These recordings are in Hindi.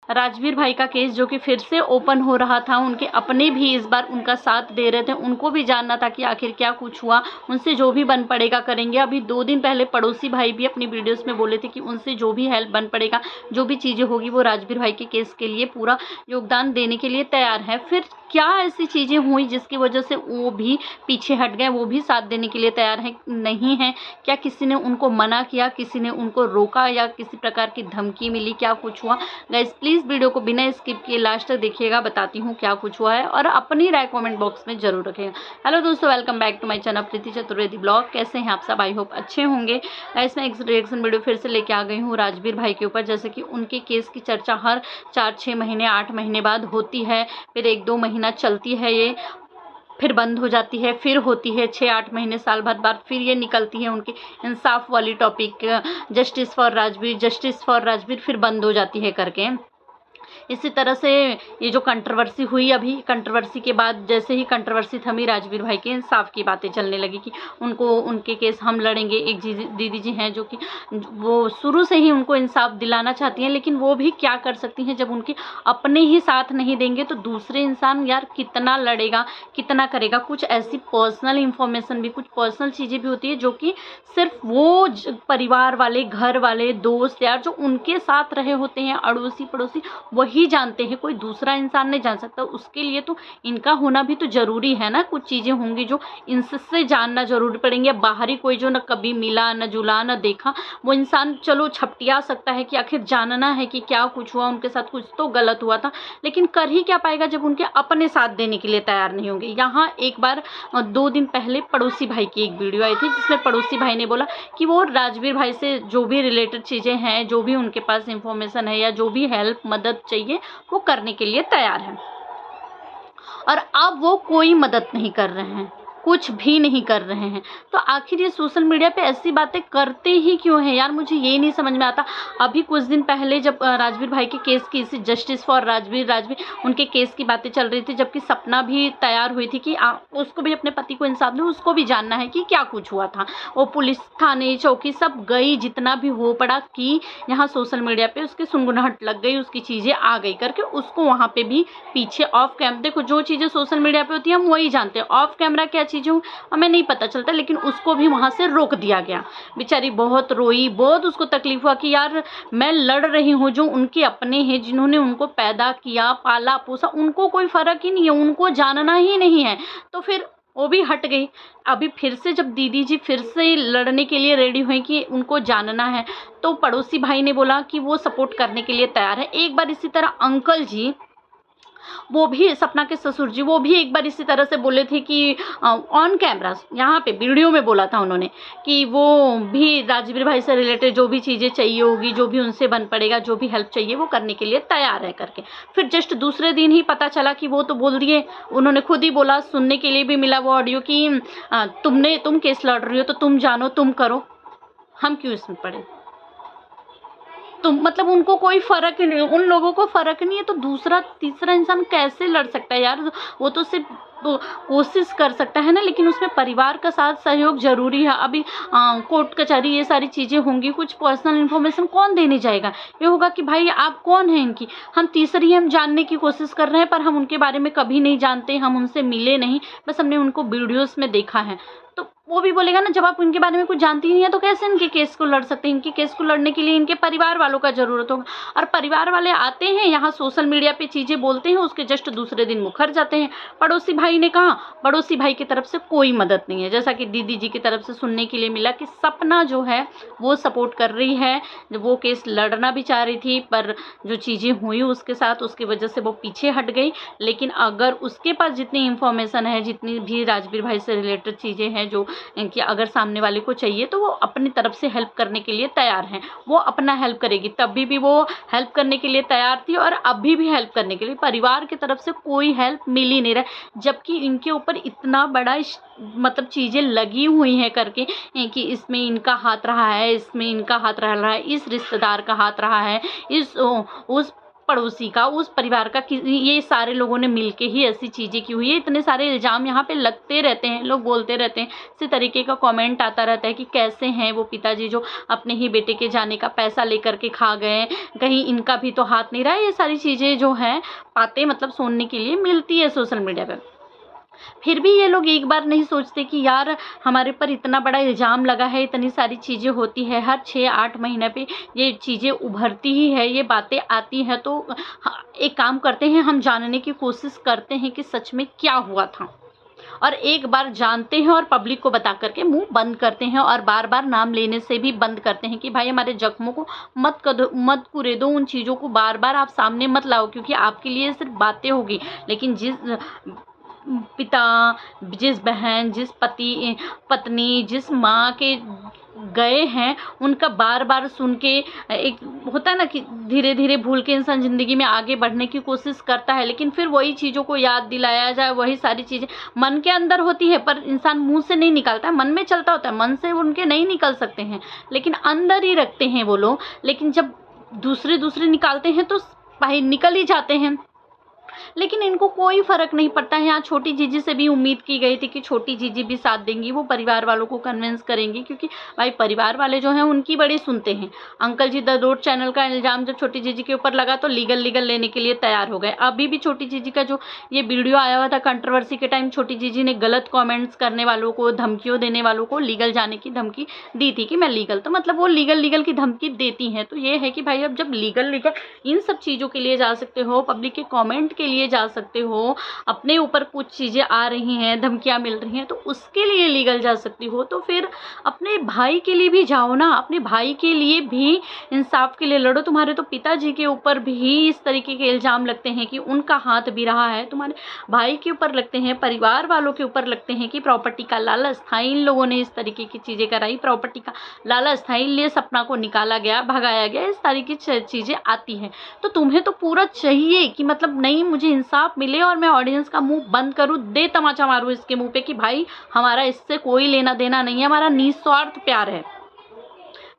राजवीर भाई का केस जो कि फिर से ओपन हो रहा था, उनके अपने भी इस बार उनका साथ दे रहे थे, उनको भी जानना था कि आखिर क्या कुछ हुआ। उनसे जो भी बन पड़ेगा करेंगे। अभी 2 दिन पहले पड़ोसी भाई भी अपनी वीडियोस में बोले थे कि उनसे जो भी हेल्प बन पड़ेगा, जो भी चीज़ें होगी, वो राजवीर भाई के केस के लिए पूरा योगदान देने के लिए तैयार है। फिर क्या ऐसी चीज़ें हुई जिसकी वजह से वो भी पीछे हट गए, वो भी साथ देने के लिए तैयार हैं नहीं हैं? क्या किसी ने उनको मना किया, किसी ने उनको रोका, या किसी प्रकार की धमकी मिली, क्या कुछ हुआ? गाइस प्लीज़ वीडियो को बिना स्किप किए लास्ट तक देखिएगा, बताती हूँ क्या कुछ हुआ है, और अपनी राय कमेंट बॉक्स में जरूर रखिएगा। हेलो दोस्तों, welcome back to my channel Preeti Chaturvedi blog. कैसे हैं आप सब? आई होप अच्छे होंगे। गाइस मैं एक रिएक्शन वीडियो फिर से लेके आ गई हूँ राजवीर भाई के ऊपर। जैसे कि उनके केस की चर्चा हर 4-6 महीने 8 महीने बाद होती है, फिर 1-2 महीना चलती है ये, फिर बंद हो जाती है, फिर होती है 6-8 महीने साल भर बाद, फिर ये निकलती है उनकी इंसाफ वाली topic, justice for Rajveer, justice for Rajveer, फिर बंद हो जाती है करके। इसी तरह से ये जो कंट्रोवर्सी हुई, अभी कंट्रोवर्सी के बाद जैसे ही कंट्रोवर्सी थमी, राजवीर भाई के इंसाफ की बातें चलने लगी कि उनको उनके केस हम लड़ेंगे। एक दीदी जी हैं जो कि वो शुरू से ही उनको इंसाफ दिलाना चाहती हैं, लेकिन वो भी क्या कर सकती हैं जब उनके अपने ही साथ नहीं देंगे तो दूसरे इंसान यार कितना लड़ेगा, कितना करेगा। कुछ ऐसी पर्सनल इंफॉर्मेशन भी, कुछ पर्सनल चीज़ें भी होती है जो कि सिर्फ वो परिवार वाले, घर वाले, दोस्त यार जो उनके साथ रहे होते हैं, अड़ोसी पड़ोसी, वही जानते हैं, कोई दूसरा इंसान नहीं जान सकता। उसके लिए तो इनका होना भी तो जरूरी है ना। कुछ चीज़ें होंगी जो इनसे जानना जरूरी पड़ेंगे। बाहरी कोई जो न कभी मिला, न जुला, न देखा, वो इंसान चलो छपटिया सकता है कि आखिर जानना है कि क्या कुछ हुआ, उनके साथ कुछ तो गलत हुआ था, लेकिन कर ही क्या पाएगा जब उनके अपने साथ देने के लिए तैयार नहीं होंगे। यहाँ एक बार 2 दिन पहले पड़ोसी भाई की एक वीडियो आई थी, जिसमें पड़ोसी भाई ने बोला कि वो राजवीर भाई से जो भी रिलेटेड चीज़ें हैं, जो भी उनके पास इंफॉर्मेशन है, या जो भी हेल्प मदद चाहिए, वो करने के लिए तैयार है। और अब वो कोई मदद नहीं कर रहे हैं, कुछ भी नहीं कर रहे हैं। तो आखिर ये सोशल मीडिया पे ऐसी बातें करते ही क्यों हैं यार? मुझे ये नहीं समझ में आता। अभी कुछ दिन पहले जब राजवीर भाई के केस की, इसी जस्टिस फॉर राजवीर उनके केस की बातें चल रही थी, जबकि सपना भी तैयार हुई थी कि उसको भी अपने पति को इंसाफ दे, उसको भी जानना है कि क्या कुछ हुआ था। वो पुलिस थाने चौकी सब गई, जितना भी हो पड़ा कि यहाँ सोशल मीडिया पे उसकी सुनगुनाहट लग गई, उसकी चीज़ें आ गई करके, उसको वहाँ पे भी पीछे ऑफ कैमरा, देखो जो चीज़ें सोशल मीडिया पे होती है हम वही जानते हैं, ऑफ कैमरा क्या चीज़ें हमें नहीं पता चलता। लेकिन उसको भी वहाँ से रोक दिया गया। बेचारी बहुत रोई, बहुत उसको तकलीफ हुआ कि यार मैं लड़ रही हूँ, जो उनके अपने हैं, जिन्होंने उनको पैदा किया, पाला पोसा, उनको कोई फ़र्क ही नहीं है, उनको जानना ही नहीं है। तो फिर वो भी हट गई। अभी फिर से जब दीदी जी फिर से लड़ने के लिए रेडी हुई कि उनको जानना है, तो पड़ोसी भाई ने बोला कि वो सपोर्ट करने के लिए तैयार है। एक बार इसी तरह अंकल जी, वो भी सपना के ससुर जी, वो भी एक बार इसी तरह से बोले थे कि ऑन कैमरा, यहाँ पे वीडियो में बोला था उन्होंने कि वो भी राजवीर भाई से रिलेटेड जो भी चीज़ें चाहिए होगी, जो भी उनसे बन पड़ेगा, जो भी हेल्प चाहिए वो करने के लिए तैयार है करके। फिर जस्ट दूसरे दिन ही पता चला कि वो तो बोल दिए, उन्होंने खुद ही बोला, सुनने के लिए भी मिला वो ऑडियो कि तुम केस लड़ रही हो तो तुम जानो, तुम करो, हम क्यों इसमें पड़े। तुम मतलब उनको कोई फ़र्क नहीं, उन लोगों को फ़र्क नहीं है, तो दूसरा तीसरा इंसान कैसे लड़ सकता है यार? वो तो सिर्फ कोशिश कर सकता है ना, लेकिन उसमें परिवार का साथ सहयोग ज़रूरी है। अभी कोर्ट कचहरी ये सारी चीज़ें होंगी, कुछ पर्सनल इन्फॉर्मेशन कौन देने जाएगा? ये होगा कि भाई आप कौन हैं इनकी, हम तीसरी हम जानने की कोशिश कर रहे हैं, पर हम उनके बारे में कभी नहीं जानते, हम उनसे मिले नहीं, बस हमने उनको वीडियोज़ में देखा है। तो वो भी बोलेगा ना, जब आप उनके बारे में कुछ जानती ही नहीं है तो कैसे इनके केस को लड़ सकते हैं? इनके केस को लड़ने के लिए इनके परिवार वालों का ज़रूरत होगा, और परिवार वाले आते हैं यहाँ सोशल मीडिया पे चीज़ें बोलते हैं, उसके जस्ट दूसरे दिन मुखर जाते हैं। पड़ोसी भाई ने कहा, पड़ोसी भाई की तरफ से कोई मदद नहीं है। जैसा कि दीदी जी की तरफ से सुनने के लिए मिला कि सपना जो है वो सपोर्ट कर रही है, वो केस लड़ना भी चाह रही थी, पर जो चीज़ें हुई उसके साथ, उसकी वजह से वो पीछे हट गई। लेकिन अगर उसके पास जितनी इंफॉर्मेशन है, जितनी भी राजवीर भाई से रिलेटेड चीज़ें हैं, जो कि अगर सामने वाले को चाहिए, तो वो अपनी तरफ से हेल्प करने के लिए तैयार हैं। वो अपना हेल्प करेगी, तभी भी वो हेल्प करने के लिए तैयार थी, और अभी भी हेल्प करने के लिए। परिवार की तरफ से कोई हेल्प मिल ही नहीं रहा, जबकि इनके ऊपर इतना बड़ा मतलब चीज़ें लगी हुई हैं करके कि इसमें इनका हाथ रहा है, इसमें इनका हाथ रहा है, इस रिश्तेदार का हाथ रहा है, उस पड़ोसी का, उस परिवार का, कि ये सारे लोगों ने मिलके ही ऐसी चीज़ें की हुई है। इतने सारे इल्ज़ाम यहाँ पे लगते रहते हैं, लोग बोलते रहते हैं, इसी तरीके का कमेंट आता रहता है कि कैसे हैं वो पिताजी जो अपने ही बेटे के जाने का पैसा लेकर के खा गए, कहीं इनका भी तो हाथ नहीं रहा। ये सारी चीज़ें जो हैं, बातें मतलब सुनने के लिए मिलती है सोशल मीडिया पे। फिर भी ये लोग एक बार नहीं सोचते कि यार हमारे ऊपर इतना बड़ा इल्ज़ाम लगा है, इतनी सारी चीज़ें होती है, हर 6-8 महीने पे ये चीज़ें उभरती ही है, ये बातें आती हैं, तो एक काम करते हैं, हम जानने की कोशिश करते हैं कि सच में क्या हुआ था, और एक बार जानते हैं और पब्लिक को बता करके मुंह बंद करते हैं, और बार बार नाम लेने से भी बंद करते हैं कि भाई हमारे जख्मों को मत कुरेदो, उन चीज़ों को बार बार आप सामने मत लाओ, क्योंकि आपके लिए सिर्फ बातें होगी, लेकिन जिस पिता, जिस बहन, जिस पत्नी, जिस माँ के गए हैं, उनका बार बार सुन के एक होता है ना कि धीरे धीरे भूल के इंसान ज़िंदगी में आगे बढ़ने की कोशिश करता है, लेकिन फिर वही चीज़ों को याद दिलाया जाए, वही सारी चीज़ें मन के अंदर होती है, पर इंसान मुंह से नहीं निकालता है, मन में चलता होता है, मन से उनके नहीं निकल सकते हैं, लेकिन अंदर ही रखते हैं वो लोग। लेकिन जब दूसरे निकालते हैं तो बाहर निकल ही जाते हैं, लेकिन इनको कोई फ़र्क नहीं पड़ता है। यहाँ छोटी जीजी से भी उम्मीद की गई थी कि छोटी जीजी भी साथ देंगी, वो परिवार वालों को कन्विंस करेंगी, क्योंकि भाई परिवार वाले जो हैं उनकी बड़ी सुनते हैं। Uncle ji the dot channel का इल्ज़ाम जब छोटी जीजी के ऊपर लगा तो लीगल लेने के लिए तैयार हो गए। अभी भी छोटी जीजी का जो ये वीडियो आया हुआ था कंट्रोवर्सी के टाइम, छोटी जीजी ने गलत कॉमेंट्स करने वालों को, धमकियों देने वालों को लीगल जाने की धमकी दी थी कि मैं लीगल, तो मतलब वो लीगल की धमकी देती हैं। तो ये है कि भाई अब जब लीगल इन सब चीज़ों के लिए जा सकते हो, पब्लिक के कॉमेंट के लिए जा सकते हो, अपने ऊपर कुछ चीज़ें आ रही हैं, धमकियाँ मिल रही हैं, तो उसके लिए लीगल जा सकती हो, तो फिर अपने भाई के लिए भी जाओ ना, अपने भाई के लिए भी इंसाफ के लिए लड़ो। तुम्हारे तो पिताजी के ऊपर भी इस तरीके के इल्ज़ाम लगते हैं कि उनका हाथ भी रहा है, तुम्हारे भाई के ऊपर लगते हैं, परिवार वालों के ऊपर लगते हैं कि प्रॉपर्टी का लालच था, इन लोगों ने इस तरीके की चीज़ें कराई, प्रॉपर्टी का लालच था, इसलिए सपना को निकाला गया, भगाया गया, इस तरीके की चीज़ें आती हैं। तो तुम्हें तो पूरा चाहिए कि मतलब नहीं, मुझे इंसाफ मिले और मैं ऑडियंस का मुंह बंद करूं, दे तमाचा मारूं इसके मुंह पे कि भाई हमारा इससे कोई लेना देना नहीं है, हमारा निस्वार्थ प्यार है।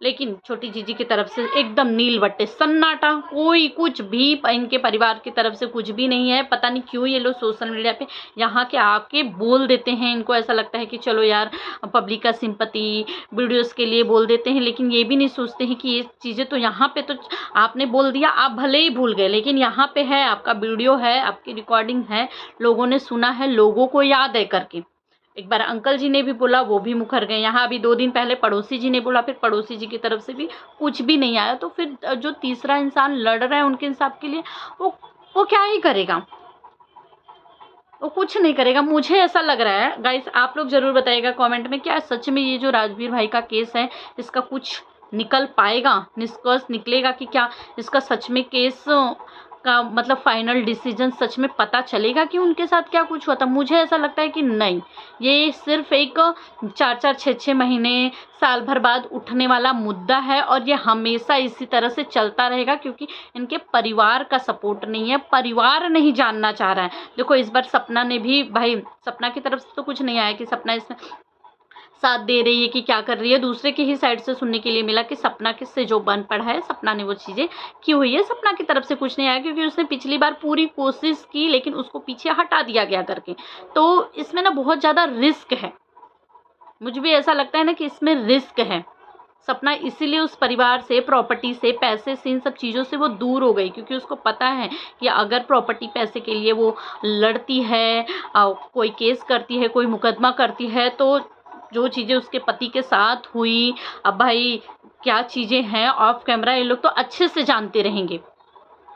लेकिन छोटी जीजी की तरफ से एकदम नीलवट्टे, सन्नाटा, कोई कुछ भी इनके परिवार की तरफ से कुछ भी नहीं है। पता नहीं क्यों ये लोग सोशल मीडिया पे यहाँ के आके बोल देते हैं, इनको ऐसा लगता है कि चलो यार पब्लिक का सिंपैथी वीडियोस के लिए बोल देते हैं, लेकिन ये भी नहीं सोचते हैं कि ये चीज़ें तो यहाँ पे तो आपने बोल दिया, आप भले ही भूल गए, लेकिन यहाँ पे है, आपका वीडियो है, आपकी रिकॉर्डिंग है, लोगों ने सुना है, लोगों को याद है करके। एक बार अंकल जी ने भी बोला, वो भी मुकर गए। यहाँ अभी 2 दिन पहले पड़ोसी जी ने बोला, फिर पड़ोसी जी की तरफ से भी कुछ भी नहीं आया। तो फिर जो तीसरा इंसान लड़ रहा है उनके इंसाफ के लिए, वो क्या ही करेगा, वो कुछ नहीं करेगा। मुझे ऐसा लग रहा है गाइस, आप लोग ज़रूर बताइएगा कमेंट में, क्या सच में ये जो राजवीर भाई का केस है इसका कुछ निकल पाएगा, निष्कर्ष निकलेगा कि क्या इसका सच में केस का मतलब फाइनल डिसीजन सच में पता चलेगा कि उनके साथ क्या कुछ हुआ था। मुझे ऐसा लगता है कि नहीं, ये सिर्फ एक 4-4, 6-6 महीने, साल भर बाद उठने वाला मुद्दा है, और ये हमेशा इसी तरह से चलता रहेगा, क्योंकि इनके परिवार का सपोर्ट नहीं है, परिवार नहीं जानना चाह रहा है। देखो इस बार सपना ने भी, भाई सपना की तरफ से तो कुछ नहीं आया कि सपना इसमें साथ दे रही है कि क्या कर रही है, दूसरे की ही साइड से सुनने के लिए मिला कि सपना किससे जो बन पड़ा है, सपना ने वो चीज़ें की हुई है। सपना की तरफ से कुछ नहीं आया, क्योंकि उसने पिछली बार पूरी कोशिश की, लेकिन उसको पीछे हटा दिया गया करके। तो इसमें ना बहुत ज़्यादा रिस्क है, मुझे भी ऐसा लगता है ना कि इसमें रिस्क है। सपना इसीलिए उस परिवार से, प्रॉपर्टी से, पैसे से, इन सब चीज़ों से वो दूर हो गई, क्योंकि उसको पता है कि अगर प्रॉपर्टी पैसे के लिए वो लड़ती है, कोई केस करती है, कोई मुकदमा करती है, तो जो चीज़ें उसके पति के साथ हुई, अब भाई क्या चीज़ें हैं ऑफ कैमरा ये लोग तो अच्छे से जानते रहेंगे।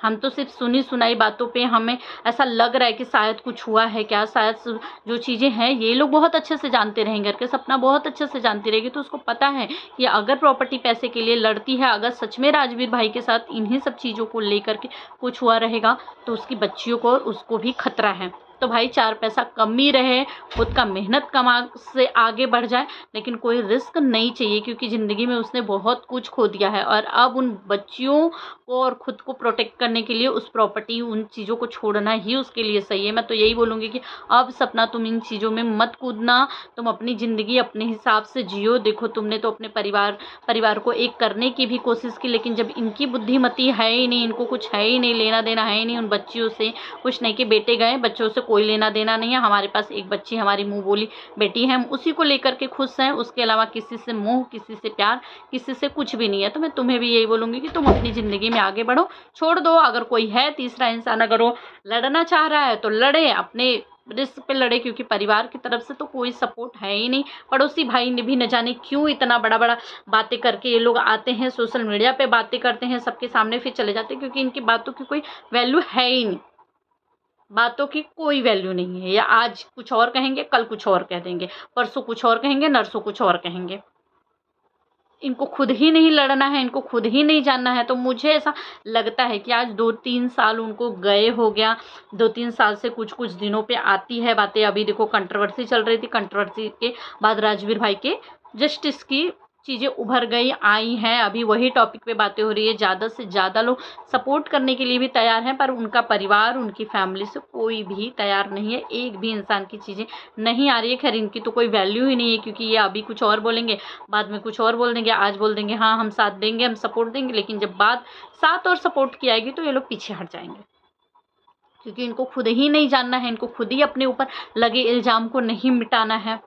हम तो सिर्फ सुनी सुनाई बातों पे हमें ऐसा लग रहा है कि शायद कुछ हुआ है क्या, शायद जो चीज़ें हैं ये लोग बहुत अच्छे से जानते रहेंगे, करके सपना बहुत अच्छे से जानती रहेगी। तो उसको पता है कि अगर प्रॉपर्टी पैसे के लिए लड़ती है, अगर सच में राजवीर भाई के साथ इन्हीं सब चीज़ों को लेकर के कुछ हुआ रहेगा, तो उसकी बच्चियों को और उसको भी खतरा है। तो भाई 4 पैसा कम ही रहे, खुद का मेहनत कमा से आगे बढ़ जाए, लेकिन कोई रिस्क नहीं चाहिए, क्योंकि ज़िंदगी में उसने बहुत कुछ खो दिया है और अब उन बच्चियों को और खुद को प्रोटेक्ट करने के लिए उस प्रॉपर्टी, उन चीज़ों को छोड़ना ही उसके लिए सही है। मैं तो यही बोलूँगी कि अब सपना तुम इन चीज़ों में मत कूदना, तुम अपनी ज़िंदगी अपने हिसाब से जियो। देखो तुमने तो अपने परिवार को एक करने की भी कोशिश की, लेकिन जब इनकी बुद्धिमती है ही नहीं, इनको कुछ है ही नहीं, लेना देना है ही नहीं उन बच्चियों से, कुछ नहीं कि बेटे गए, बच्चों से कोई लेना देना नहीं है, हमारे पास एक बच्ची हमारी मुँह बोली बेटी है, हम उसी को लेकर के खुश हैं, उसके अलावा किसी से मोह, किसी से प्यार, किसी से कुछ भी नहीं है। तो मैं तुम्हें भी यही बोलूँगी कि तुम अपनी ज़िंदगी में आगे बढ़ो, छोड़ दो। अगर कोई है तीसरा इंसान, अगर वो लड़ना चाह रहा है तो लड़े, अपने रिस्क पे लड़े, क्योंकि परिवार की तरफ से तो कोई सपोर्ट है ही नहीं। पड़ोसी भाई ने भी न जाने क्यों इतना बड़ा बड़ा बातें करके ये लोग आते हैं, सोशल मीडिया पे बातें करते हैं सबके सामने, फिर चले जाते हैं, क्योंकि इनकी बातों की कोई वैल्यू है ही नहीं, बातों की कोई वैल्यू नहीं है। या आज कुछ और कहेंगे, कल कुछ और कह देंगे, परसों कुछ और कहेंगे, नरसों कुछ और कहेंगे। इनको खुद ही नहीं लड़ना है, इनको खुद ही नहीं जानना है। तो मुझे ऐसा लगता है कि आज 2-3 साल उनको गए हो गया, 2-3 साल से कुछ कुछ दिनों पे आती है बातें। अभी देखो कंट्रोवर्सी चल रही थी, कंट्रोवर्सी के बाद राजवीर भाई के जस्टिस की चीज़ें उभर गई आई हैं, अभी वही टॉपिक पे बातें हो रही है। ज़्यादा से ज़्यादा लोग सपोर्ट करने के लिए भी तैयार हैं, पर उनका परिवार, उनकी फैमिली से कोई भी तैयार नहीं है। एक भी इंसान की चीज़ें नहीं आ रही है। खैर इनकी तो कोई वैल्यू ही नहीं है, क्योंकि ये अभी कुछ और बोलेंगे, बाद में कुछ और बोल देंगे। आज बोल देंगे हाँ हम साथ देंगे, हम सपोर्ट देंगे, लेकिन जब बात साथ और सपोर्ट की आएगी तो ये लोग पीछे हट जाएंगे, क्योंकि इनको खुद ही नहीं जानना है, इनको खुद ही अपने ऊपर लगे इल्ज़ाम को नहीं मिटाना है।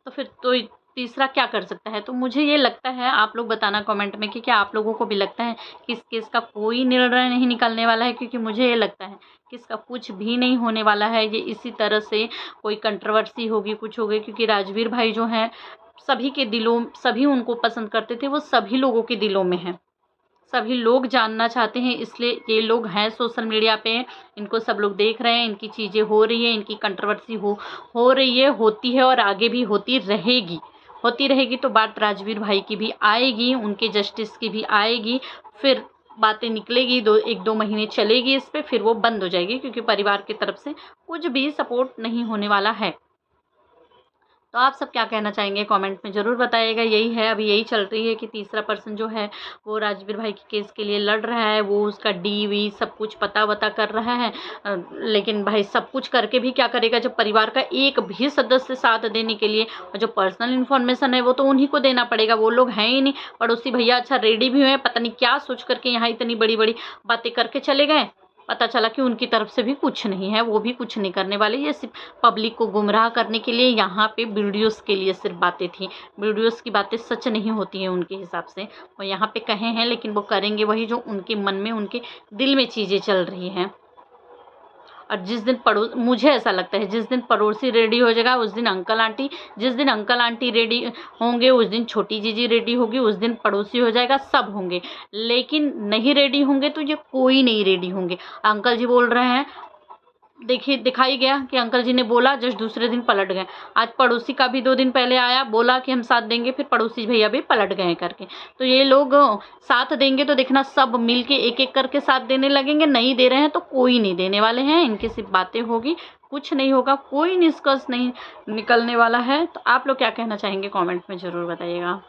तो फिर तो तीसरा क्या कर सकता है? तो मुझे ये लगता है, आप लोग बताना कमेंट में कि क्या आप लोगों को भी लगता है कि इस केस का कोई निर्णय नहीं निकलने वाला है? क्योंकि मुझे ये लगता है कि इसका कुछ भी नहीं होने वाला है। ये इसी तरह से कोई कंट्रोवर्सी होगी, कुछ होगी, क्योंकि राजवीर भाई जो हैं सभी के दिलों, सभी उनको पसंद करते थे, वो सभी लोगों के दिलों में हैं। सभी लोग जानना चाहते हैं, इसलिए ये लोग हैं सोशल मीडिया पे, इनको सब लोग देख रहे हैं, इनकी चीज़ें हो रही हैं, इनकी कंट्रोवर्सी हो रही है, होती है और आगे भी होती रहेगी। होती रहेगी तो बात राजवीर भाई की भी आएगी, उनके जस्टिस की भी आएगी, फिर बातें निकलेगी, 1-2 महीने चलेगी इस पे, फिर वो बंद हो जाएगी, क्योंकि परिवार की तरफ से कुछ भी सपोर्ट नहीं होने वाला है। तो आप सब क्या कहना चाहेंगे कमेंट में ज़रूर बताइएगा। यही है, अभी यही चल रही है कि तीसरा पर्सन जो है वो राजवीर भाई के केस के लिए लड़ रहा है, वो उसका डी सब कुछ पता कर रहा है। लेकिन भाई सब कुछ करके भी क्या करेगा, जब परिवार का एक भी सदस्य साथ देने के लिए, और जो पर्सनल इन्फॉर्मेशन है वो तो उन्हीं को देना पड़ेगा, वो लोग हैं ही नहीं। पड़ोसी भैया अच्छा रेडी भी हुए, पता नहीं क्या सोच करके यहाँ इतनी बड़ी बड़ी बातें करके चले गए। पता चला कि उनकी तरफ से भी कुछ नहीं है, वो भी कुछ नहीं करने वाले, ये सिर्फ पब्लिक को गुमराह करने के लिए यहाँ पे वीडियोस के लिए सिर्फ बातें थी। वीडियोस की बातें सच नहीं होती हैं उनके हिसाब से, वो यहाँ पे कहे हैं, लेकिन वो करेंगे वही जो उनके मन में, उनके दिल में चीज़ें चल रही हैं। और जिस दिन मुझे ऐसा लगता है जिस दिन पड़ोसी रेडी हो जाएगा उस दिन अंकल आंटी, जिस दिन अंकल आंटी रेडी होंगे उस दिन छोटी जीजी रेडी होगी, उस दिन पड़ोसी हो जाएगा, सब होंगे। लेकिन नहीं रेडी होंगे तो ये कोई नहीं रेडी होंगे। अंकल जी बोल रहे हैं, देखिए दिखाई गया कि अंकल जी ने बोला, जस्ट दूसरे दिन पलट गए। आज पड़ोसी का भी 2 दिन पहले आया, बोला कि हम साथ देंगे, फिर पड़ोसी भैया भी पलट गए करके। तो ये लोग साथ देंगे तो देखना सब मिल के एक एक करके साथ देने लगेंगे, नहीं दे रहे हैं तो कोई नहीं देने वाले हैं। इनकी सिर्फ बातें होगी, कुछ नहीं होगा, कोई निष्कर्ष नहीं निकलने वाला है। तो आप लोग क्या कहना चाहेंगे कॉमेंट में ज़रूर बताइएगा।